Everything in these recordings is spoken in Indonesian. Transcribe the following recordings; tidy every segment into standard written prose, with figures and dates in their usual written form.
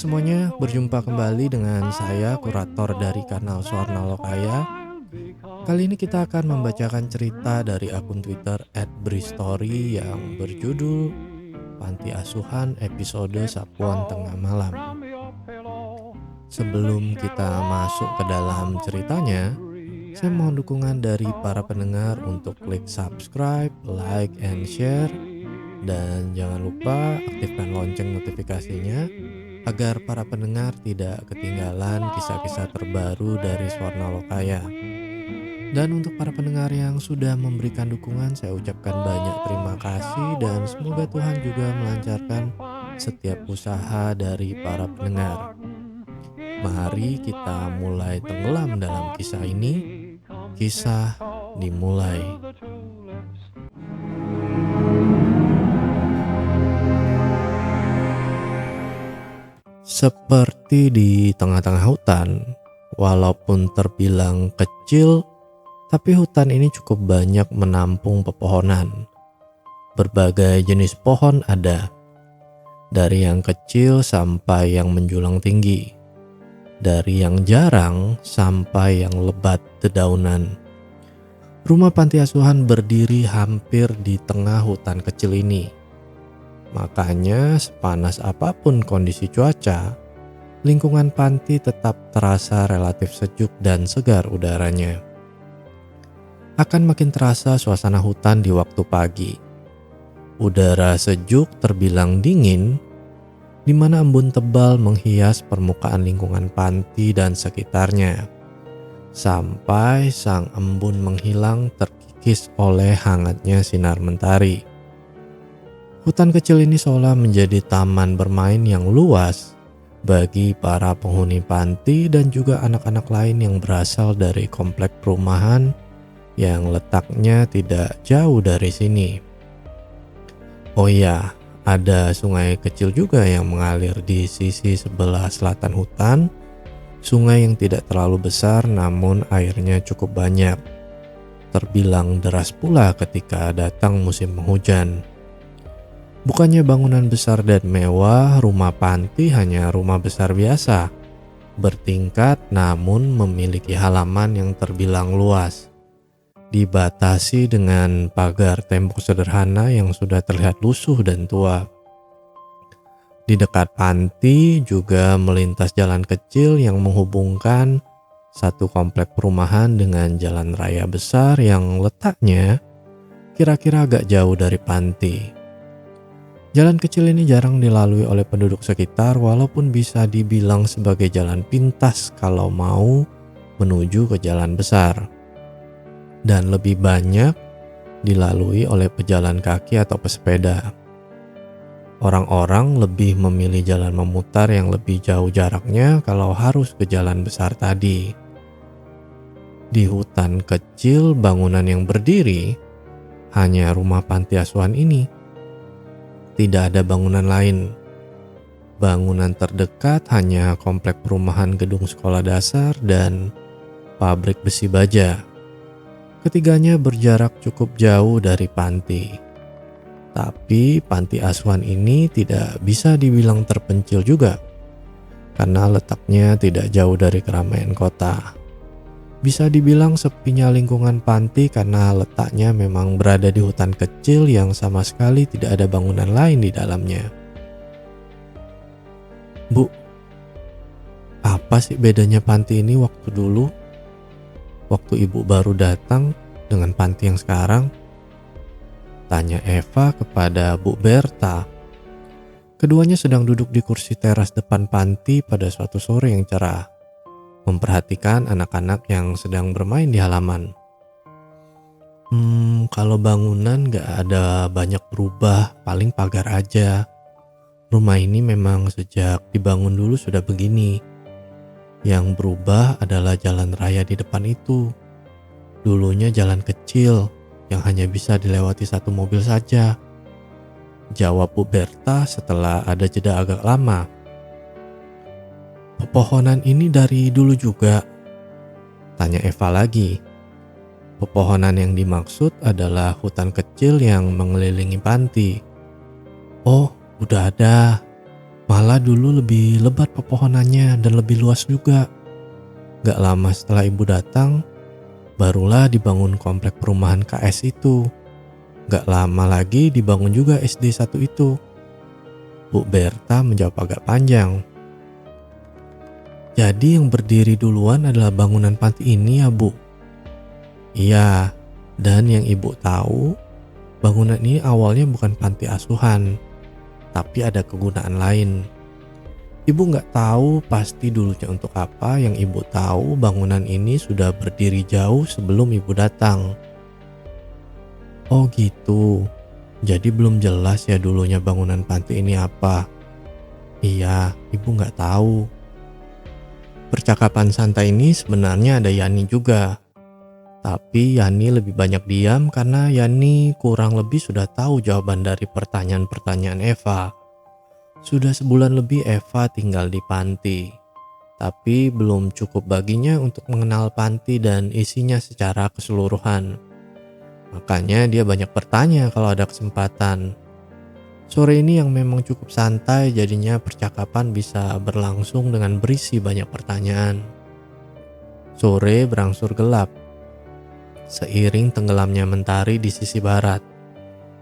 semuanya, berjumpa kembali dengan saya, kurator dari kanal Swarna Lokaya. Kali ini kita akan membacakan cerita dari akun Twitter @bristory yang berjudul Panti Asuhan episode Sapuan Tengah Malam. Sebelum kita masuk ke dalam ceritanya, saya mohon dukungan dari para pendengar untuk klik subscribe, like, and share. Dan jangan lupa aktifkan lonceng notifikasinya agar para pendengar tidak ketinggalan kisah-kisah terbaru dari Swarna Lokaya. Dan untuk para pendengar yang sudah memberikan dukungan, saya ucapkan banyak terima kasih dan semoga Tuhan juga melancarkan setiap usaha dari para pendengar. Mari kita mulai tenggelam dalam kisah ini. Kisah dimulai. Seperti di tengah-tengah hutan, walaupun terbilang kecil, tapi hutan ini cukup banyak menampung pepohonan. Berbagai jenis pohon ada, dari yang kecil sampai yang menjulang tinggi, dari yang jarang sampai yang lebat dedaunan. Rumah panti asuhan berdiri hampir di tengah hutan kecil ini. Makanya sepanas apapun kondisi cuaca, lingkungan panti tetap terasa relatif sejuk dan segar udaranya. Akan makin terasa suasana hutan di waktu pagi. Udara sejuk terbilang dingin, di mana embun tebal menghias permukaan lingkungan panti dan sekitarnya. Sampai sang embun menghilang terkikis oleh hangatnya sinar mentari. Hutan kecil ini seolah menjadi taman bermain yang luas bagi para penghuni panti dan juga anak-anak lain yang berasal dari komplek perumahan yang letaknya tidak jauh dari sini. Oh iya, ada sungai kecil juga yang mengalir di sisi sebelah selatan hutan. Sungai yang tidak terlalu besar namun airnya cukup banyak. Terbilang deras pula ketika datang musim penghujan. Bukannya bangunan besar dan mewah, rumah panti hanya rumah besar biasa, bertingkat namun memiliki halaman yang terbilang luas. Dibatasi dengan pagar tembok sederhana yang sudah terlihat lusuh dan tua. Di dekat panti juga melintas jalan kecil yang menghubungkan satu komplek perumahan dengan jalan raya besar yang letaknya kira-kira agak jauh dari panti. Jalan kecil ini jarang dilalui oleh penduduk sekitar walaupun bisa dibilang sebagai jalan pintas kalau mau menuju ke jalan besar. Dan lebih banyak dilalui oleh pejalan kaki atau pesepeda. Orang-orang lebih memilih jalan memutar yang lebih jauh jaraknya kalau harus ke jalan besar tadi. Di hutan kecil bangunan yang berdiri hanya rumah panti asuhan ini. Tidak ada bangunan lain. Bangunan terdekat hanya komplek perumahan gedung sekolah dasar dan pabrik besi baja. Ketiganya berjarak cukup jauh dari panti. Tapi panti asuhan ini tidak bisa dibilang terpencil juga, karena letaknya tidak jauh dari keramaian kota. Bisa dibilang sepinya lingkungan panti karena letaknya memang berada di hutan kecil yang sama sekali tidak ada bangunan lain di dalamnya. Bu, apa sih bedanya panti ini waktu dulu? Waktu ibu baru datang dengan panti yang sekarang? Tanya Eva kepada Bu Berta. Keduanya sedang duduk di kursi teras depan panti pada suatu sore yang cerah, memperhatikan anak-anak yang sedang bermain di halaman. Kalau bangunan gak ada banyak berubah, paling pagar aja. Rumah ini memang sejak dibangun dulu sudah begini. Yang berubah adalah jalan raya di depan itu. Dulunya jalan kecil yang hanya bisa dilewati satu mobil saja. Jawab Bu Berta setelah ada jeda agak lama. Pepohonan ini dari dulu juga? Tanya Eva lagi. Pepohonan yang dimaksud adalah hutan kecil yang mengelilingi panti. Oh, udah ada. Malah dulu lebih lebat pepohonannya dan lebih luas juga. Gak lama setelah ibu datang, barulah dibangun komplek perumahan KS itu. Gak lama lagi dibangun juga SD 1 itu. Bu Berta menjawab agak panjang. Jadi yang berdiri duluan adalah bangunan panti ini ya Bu? Iya, dan yang ibu tahu, bangunan ini awalnya bukan panti asuhan, tapi ada kegunaan lain. Ibu nggak tahu pasti dulunya untuk apa, yang ibu tahu bangunan ini sudah berdiri jauh sebelum ibu datang. Oh gitu, jadi belum jelas ya dulunya bangunan panti ini apa. Iya, ibu nggak tahu. Percakapan santai ini sebenarnya ada Yani juga. Tapi Yani lebih banyak diam karena Yani kurang lebih sudah tahu jawaban dari pertanyaan-pertanyaan Eva. Sudah sebulan lebih Eva tinggal di panti. Tapi belum cukup baginya untuk mengenal panti dan isinya secara keseluruhan. Makanya dia banyak bertanya kalau ada kesempatan. Sore ini yang memang cukup santai, jadinya percakapan bisa berlangsung dengan berisi banyak pertanyaan. Sore berangsur gelap. Seiring tenggelamnya mentari di sisi barat,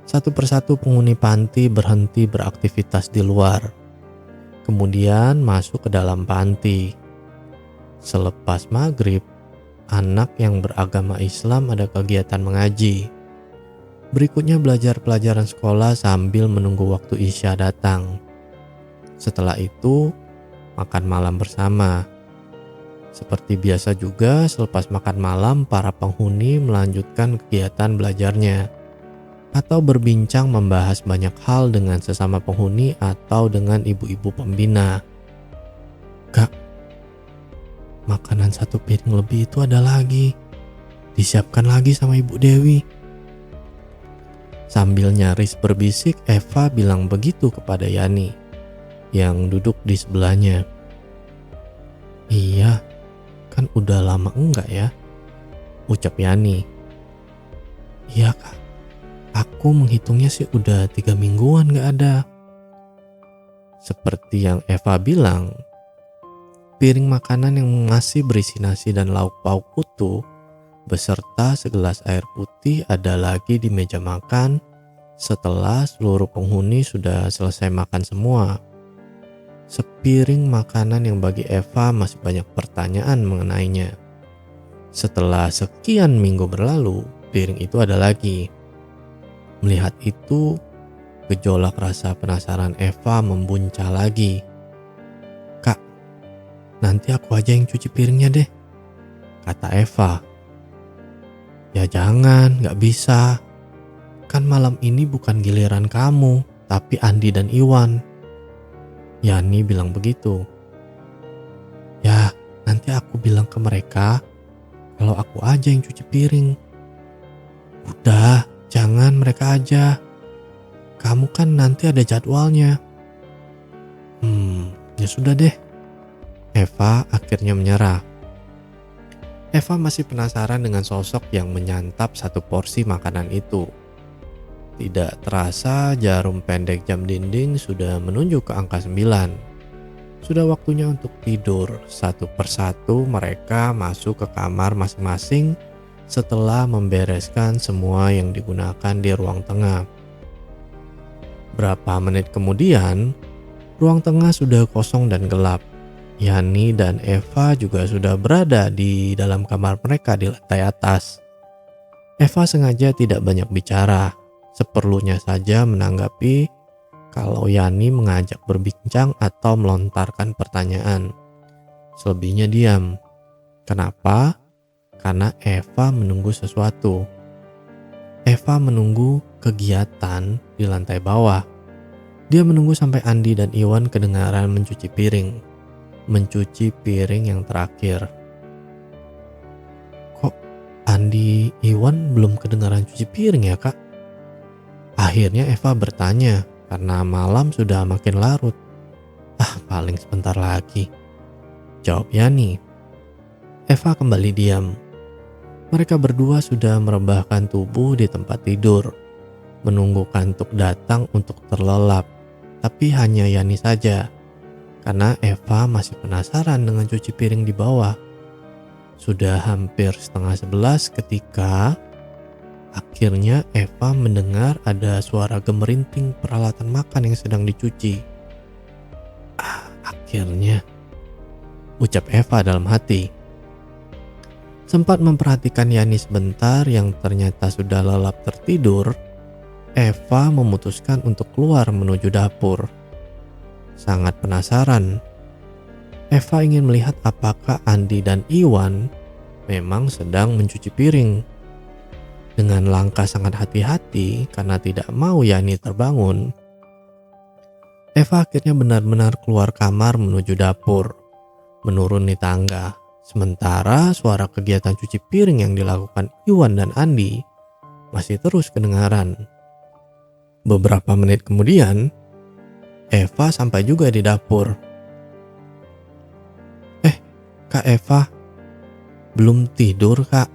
satu persatu penghuni panti berhenti beraktivitas di luar. Kemudian masuk ke dalam panti. Selepas maghrib, anak yang beragama Islam ada kegiatan mengaji. Berikutnya belajar pelajaran sekolah sambil menunggu waktu Isya datang. Setelah itu, makan malam bersama. Seperti biasa juga, selepas makan malam, para penghuni melanjutkan kegiatan belajarnya atau berbincang membahas banyak hal dengan sesama penghuni atau dengan ibu-ibu pembina. Kak, makanan 1 piring lebih itu ada lagi. Disiapkan lagi sama Ibu Dewi. Sambil nyaris berbisik, Eva bilang begitu kepada Yani yang duduk di sebelahnya. Iya, kan udah lama enggak ya, ucap Yani. Iya Kak, aku menghitungnya sih udah 3 mingguan gak ada. Seperti yang Eva bilang, piring makanan yang masih berisi nasi dan lauk pauk utuh beserta segelas air putih ada lagi di meja makan setelah seluruh penghuni sudah selesai makan semua. Sepiring makanan yang bagi Eva masih banyak pertanyaan mengenainya. Setelah sekian minggu berlalu, piring itu ada lagi. Melihat itu, gejolak rasa penasaran Eva membuncah lagi. Kak, nanti aku aja yang cuci piringnya deh, kata Eva. Ya jangan, gak bisa. Kan malam ini bukan giliran kamu, tapi Andi dan Iwan. Yani bilang begitu. Ya, nanti aku bilang ke mereka kalau aku aja yang cuci piring. Udah, jangan mereka aja. Kamu kan nanti ada jadwalnya. Ya sudah deh. Eva akhirnya menyerah. Eva masih penasaran dengan sosok yang menyantap 1 porsi makanan itu. Tidak terasa jarum pendek jam dinding sudah menunjuk ke angka 9. Sudah waktunya untuk tidur. Satu persatu mereka masuk ke kamar masing-masing setelah membereskan semua yang digunakan di ruang tengah. Berapa menit kemudian, ruang tengah sudah kosong dan gelap. Yani dan Eva juga sudah berada di dalam kamar mereka di lantai atas. Eva sengaja tidak banyak bicara, seperlunya saja menanggapi kalau Yani mengajak berbincang atau melontarkan pertanyaan. Selebihnya diam. Kenapa? Karena Eva menunggu sesuatu. Eva menunggu kegiatan di lantai bawah. Dia menunggu sampai Andi dan Iwan kedengaran mencuci piring. Mencuci piring yang terakhir. Kok Andi Iwan belum kedengaran cuci piring ya Kak? Akhirnya Eva bertanya karena malam sudah makin larut. Paling sebentar lagi, jawab Yani. Eva kembali diam. Mereka berdua sudah merebahkan tubuh di tempat tidur, menunggu kantuk datang untuk terlelap. Tapi hanya Yani saja karena Eva masih penasaran dengan cuci piring di bawah. Sudah hampir setengah 11 ketika akhirnya Eva mendengar ada suara gemerinting peralatan makan yang sedang dicuci. Akhirnya, ucap Eva dalam hati. Sempat memperhatikan Yani sebentar yang ternyata sudah lelap tertidur, Eva memutuskan untuk keluar menuju dapur. Sangat penasaran. Eva ingin melihat apakah Andi dan Iwan memang sedang mencuci piring. Dengan langkah sangat hati-hati karena tidak mau Yani terbangun, Eva akhirnya benar-benar keluar kamar menuju dapur, menuruni tangga. Sementara suara kegiatan cuci piring yang dilakukan Iwan dan Andi masih terus kedengaran. Beberapa menit kemudian, Eva sampai juga di dapur. Kak Eva, belum tidur kak?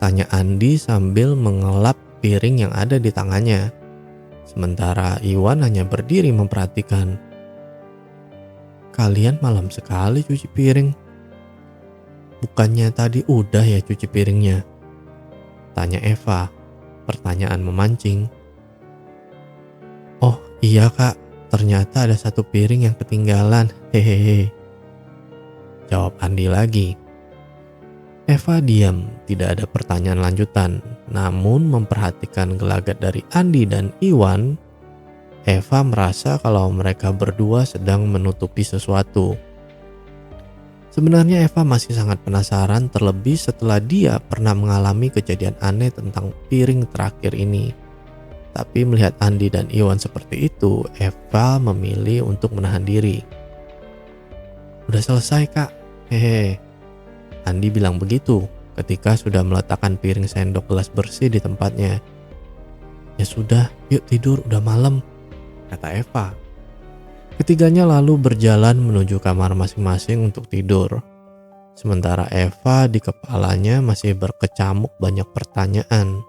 Tanya Andi sambil mengelap piring yang ada di tangannya. Sementara Iwan hanya berdiri memperhatikan. Kalian malam sekali cuci piring. Bukannya tadi udah ya cuci piringnya? Tanya Eva, pertanyaan memancing. Oh iya kak, ternyata ada satu piring yang ketinggalan, hehehe. Jawab Andi lagi. Eva diam, tidak ada pertanyaan lanjutan. Namun memperhatikan gelagat dari Andi dan Iwan, Eva merasa kalau mereka berdua sedang menutupi sesuatu. Sebenarnya Eva masih sangat penasaran, terlebih setelah dia pernah mengalami kejadian aneh tentang piring terakhir ini. Tapi melihat Andi dan Iwan seperti itu, Eva memilih untuk menahan diri. Udah selesai kak, hehe. Andi bilang begitu ketika sudah meletakkan piring sendok gelas bersih di tempatnya. Ya sudah, yuk tidur, udah malam, kata Eva. Ketiganya lalu berjalan menuju kamar masing-masing untuk tidur. Sementara Eva di kepalanya masih berkecamuk banyak pertanyaan.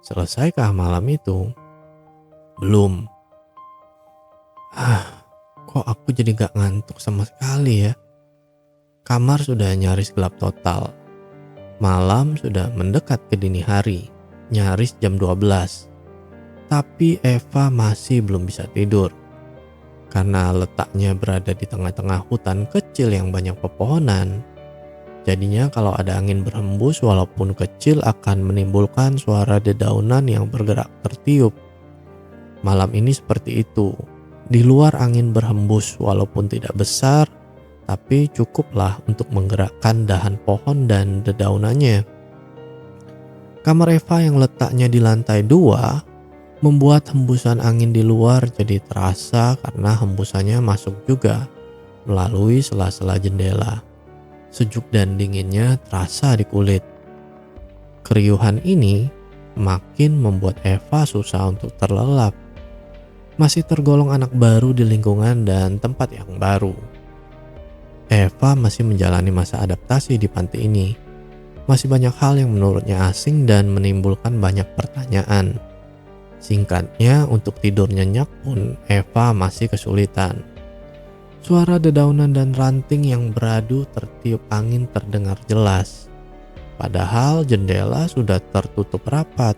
Selesaikah malam itu? Belum. Kok aku jadi gak ngantuk sama sekali ya? Kamar sudah nyaris gelap total. Malam sudah mendekat ke dini hari, nyaris jam 12. Tapi Eva masih belum bisa tidur. Karena letaknya berada di tengah-tengah hutan kecil yang banyak pepohonan, jadinya kalau ada angin berhembus walaupun kecil akan menimbulkan suara dedaunan yang bergerak tertiup. Malam ini seperti itu. Di luar angin berhembus walaupun tidak besar, tapi cukuplah untuk menggerakkan dahan pohon dan dedaunannya. Kamar Eva yang letaknya di lantai 2 membuat hembusan angin di luar jadi terasa karena hembusannya masuk juga melalui sela-sela jendela. Sejuk dan dinginnya terasa di kulit. Keriuhan ini makin membuat Eva susah untuk terlelap. Masih tergolong anak baru di lingkungan dan tempat yang baru. Eva masih menjalani masa adaptasi di panti ini. Masih banyak hal yang menurutnya asing dan menimbulkan banyak pertanyaan. Singkatnya, untuk tidur nyenyak pun Eva masih kesulitan. Suara dedaunan dan ranting yang beradu tertiup angin terdengar jelas. Padahal jendela sudah tertutup rapat.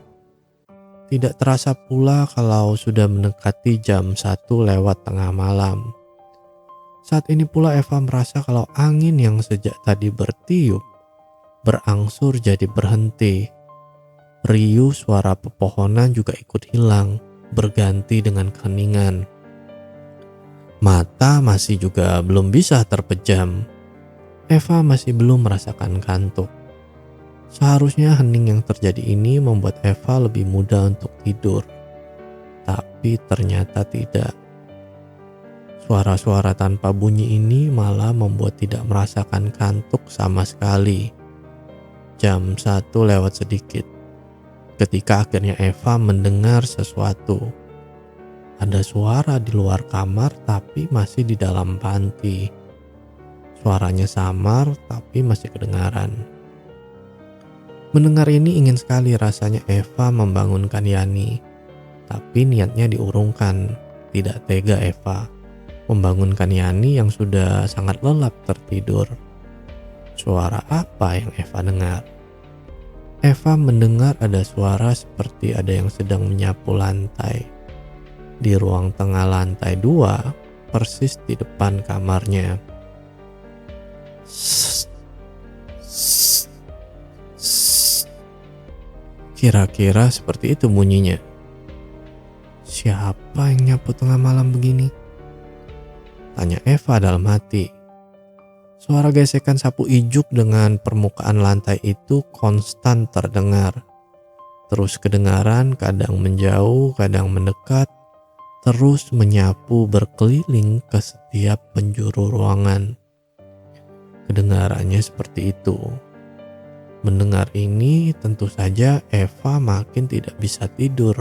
Tidak terasa pula kalau sudah mendekati jam 1 lewat tengah malam. Saat ini pula Eva merasa kalau angin yang sejak tadi bertiup berangsur jadi berhenti. Riuh suara pepohonan juga ikut hilang, berganti dengan keheningan. Mata masih juga belum bisa terpejam. Eva masih belum merasakan kantuk. Seharusnya hening yang terjadi ini membuat Eva lebih mudah untuk tidur. Tapi ternyata tidak. Suara-suara tanpa bunyi ini malah membuat tidak merasakan kantuk sama sekali. Jam 1 lewat sedikit. Ketika akhirnya Eva mendengar sesuatu. Ada suara di luar kamar tapi masih di dalam panti. Suaranya samar tapi masih kedengaran. Mendengar ini ingin sekali rasanya Eva membangunkan Yani. Tapi niatnya diurungkan. Tidak tega Eva membangunkan Yani yang sudah sangat lelap tertidur. Suara apa yang Eva dengar? Eva mendengar ada suara seperti ada yang sedang menyapu lantai di ruang tengah lantai 2, persis di depan kamarnya. Sss, sss, sss. Kira-kira seperti itu bunyinya. Siapa yang nyapu tengah malam begini? Tanya Eva dalam hati. Suara gesekan sapu ijuk dengan permukaan lantai itu konstan terdengar. Terus kedengaran, kadang menjauh, kadang mendekat, terus menyapu berkeliling ke setiap penjuru ruangan. Kedengarannya seperti itu. Mendengar ini tentu saja Eva makin tidak bisa tidur.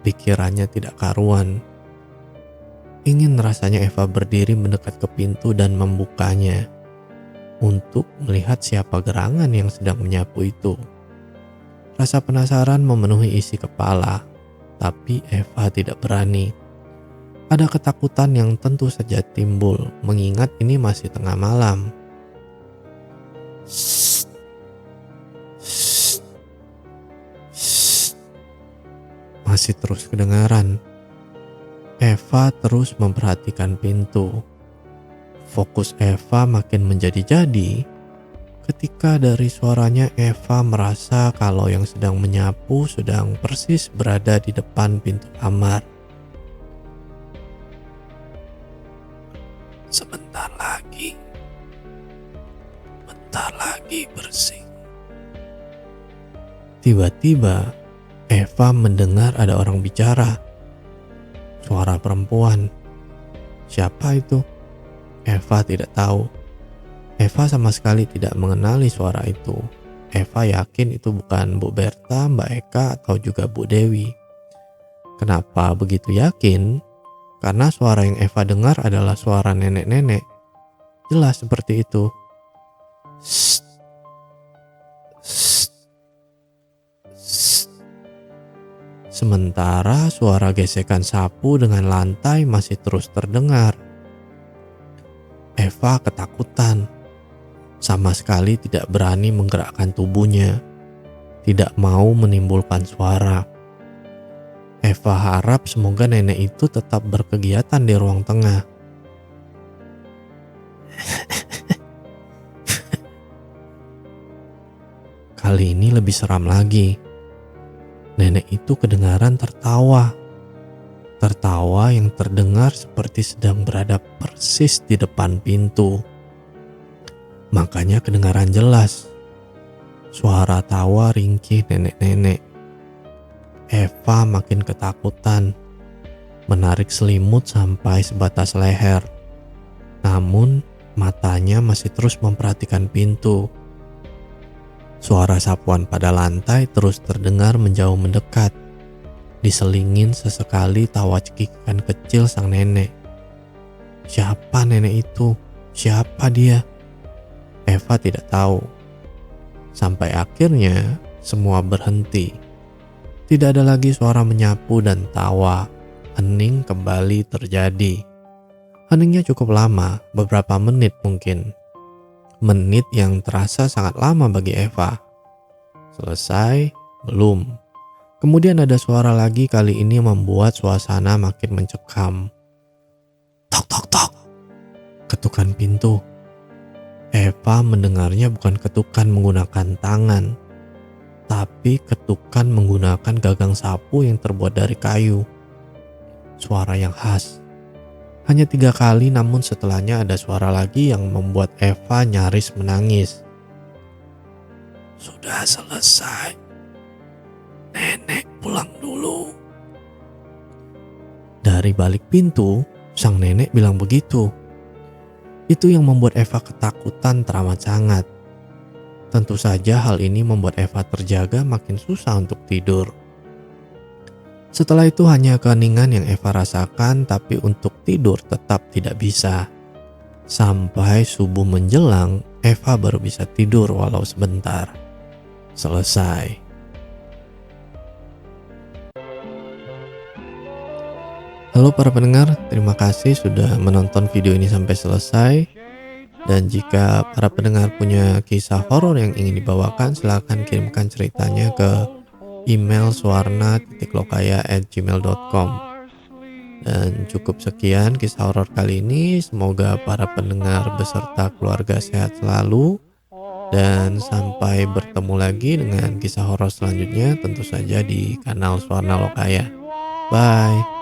Pikirannya tidak karuan. Ingin rasanya Eva berdiri mendekat ke pintu dan membukanya untuk melihat siapa gerangan yang sedang menyapu itu. Rasa penasaran memenuhi isi kepala, tapi Eva tidak berani. Ada ketakutan yang tentu saja timbul mengingat ini masih tengah malam. Shh, shh, shh. Masih terus kedengaran. Eva terus memperhatikan pintu. Fokus Eva makin menjadi-jadi ketika dari suaranya Eva merasa kalau yang sedang menyapu sedang persis berada di depan pintu kamar. Sebentar lagi bersih. Tiba-tiba Eva mendengar ada orang bicara. Suara perempuan. Siapa itu? Eva tidak tahu. Eva sama sekali tidak mengenali suara itu. Eva yakin itu bukan Bu Berta, Mbak Eka, atau juga Bu Dewi. Kenapa begitu yakin? Karena suara yang Eva dengar adalah suara nenek-nenek. Jelas seperti itu. Shh, shh, shh. Sementara suara gesekan sapu dengan lantai masih terus terdengar. Eva ketakutan. Sama sekali tidak berani menggerakkan tubuhnya. Tidak mau menimbulkan suara. Eva harap semoga nenek itu tetap berkegiatan di ruang tengah. Kali ini lebih seram lagi. Nenek itu kedengaran tertawa. Tertawa yang terdengar seperti sedang berada persis di depan pintu. Makanya kedengaran jelas. Suara tawa ringkih nenek-nenek. Eva makin ketakutan. Menarik selimut sampai sebatas leher. Namun matanya masih terus memperhatikan pintu. Suara sapuan pada lantai terus terdengar menjauh mendekat. Diselingin sesekali tawa cekikan kecil sang nenek. Siapa nenek itu? Siapa dia? Eva tidak tahu. Sampai akhirnya semua berhenti. Tidak ada lagi suara menyapu dan tawa. Hening kembali terjadi. Heningnya cukup lama, beberapa menit mungkin. Menit yang terasa sangat lama bagi Eva. Selesai? Belum. Kemudian ada suara lagi, kali ini membuat suasana makin mencekam. Tok tok tok. Ketukan pintu. Eva mendengarnya bukan ketukan menggunakan tangan, tapi ketukan menggunakan gagang sapu yang terbuat dari kayu. Suara yang khas. Hanya 3 kali, namun setelahnya ada suara lagi yang membuat Eva nyaris menangis. Sudah selesai. Nenek pulang dulu. Dari balik pintu, sang nenek bilang begitu. Itu yang membuat Eva ketakutan teramat sangat. Tentu saja hal ini membuat Eva terjaga makin susah untuk tidur. Setelah itu hanya keheningan yang Eva rasakan, tapi untuk tidur tetap tidak bisa. Sampai subuh menjelang, Eva baru bisa tidur walau sebentar. Selesai. Halo para pendengar, terima kasih sudah menonton video ini sampai selesai. Dan jika para pendengar punya kisah horor yang ingin dibawakan, silakan kirimkan ceritanya ke email suwarna.lokaya@gmail.com. Dan cukup sekian kisah horor kali ini. Semoga para pendengar beserta keluarga sehat selalu. Dan sampai bertemu lagi dengan kisah horor selanjutnya, tentu saja di kanal Suwarna Lokaya. Bye.